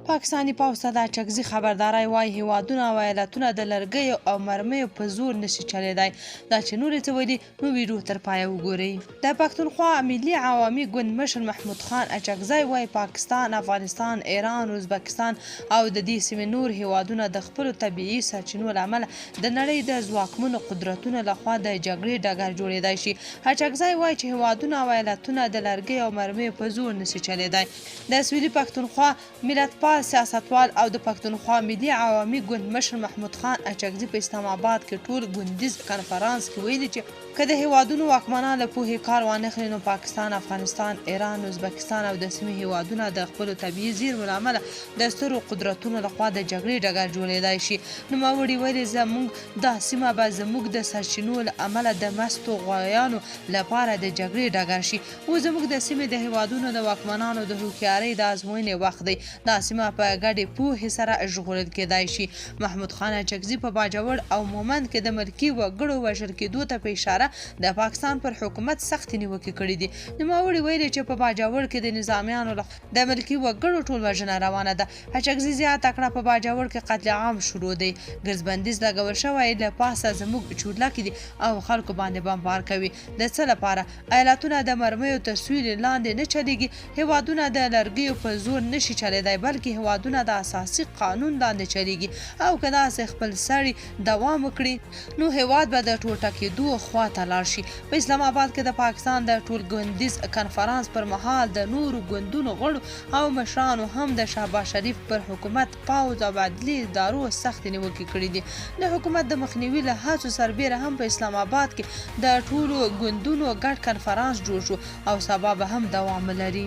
پاکستاني پوځ ته د چکزي خبرداری وایي هیوادونه او ایالتونه د لرګیو او مرمیو په زور نشي چلیدای. دا چې نور څه ویلي نو ویډیو تر پایه وګورئ. د پښتونخوا ملي عوامي ګوند مشر محمود خان اچکزی وایي پاکستان، افغانستان، ایران، ازبکستان او د دې سیمې نور هیوادونه د خپلو طبیعي سرچینو له امله د نړۍ د ځواکمنو قدرتونو لخوا د جګړې ډګر جوړېدای شي. اچکزی وایي چې هیوادونه او ایالتونه د لرګیو او مرمیو په زور نشي چلیدای. د سویلي پښتونخوا ملتپال سیاستوال او د پښتونخوا ملي عوامي ګوند مشر محمود خان اچکزي په اسلام آباد کې ټول ګوندیز کنفرانس کې ویلي چې که د هیوادونو واکمنان له پوهې کار وانخلي نو پاکستان، افغانستان، ایران، ازبکستان او د سیمې هیوادونه د خپلو طبیعي زیرمو له امله د سترو قدرتونو لخوا د جګړې ډګر جوړېدای شي. نوموړي ویلي زموږ دا سیمه به زموږ د سرچینو له امله د مستو غویانو لپاره د جګړې ډګر شي. او زموږ د سیمې د هیوادونو د واکمنانو د هوښیارۍ د ازموینې وخت دی. دا سیمه په ګډې پوهې سره ژغورل کېدای شي. محمود خان اچکزي په باجوړ او مومند کې د ملکي وګړو وژل کېدو ته په اشاره د پاکستان پر حکومت سختې نیوکې کړې دي. نوموړي ویلي چې په باجوړ کې د نظامیانو د ملکي وګړو ټول وژنه روانه ده. اچکزي زیاته کړه په باجوړ کې قتل عام شروع دی. ګرځبندیز لګول شوی له پاسه زموږ چورلکې دي او خلکو باندې بمبار کوي. د څه لپاره؟ ایالتونه د مرمیو تر سیوري لاندې نه چلیږي. هیوادونه د لرګیو په زور نشي چلیدای بلکې هیوادونه د اساسي قانون لاندې چلیږي. او که داسې خپل سړی دوام وکړي نو هیواد به د ټوټه کېدو خواته لاړ شي. په اسلام آباد کې د پاکستان د ټول ګوندیز کنفرانس پر مهال د نورو ګوندونو غړو او مشرانو هم د شهباز شریف پر حکومت، پوځ او عدلي ادارو سختې نیوکې کړې دي. د حکومت د مخنیوي له هڅو سربیره هم په اسلام آباد کې د ټولو ګوندونو ګډ کنفرانس جوړ شو او سبا به هم دوام لري.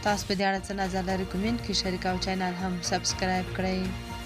تاسو په دې اړه څه نظر لرئ؟ کومنټ کې شریک او چینل هم سبسکرایب کړئ.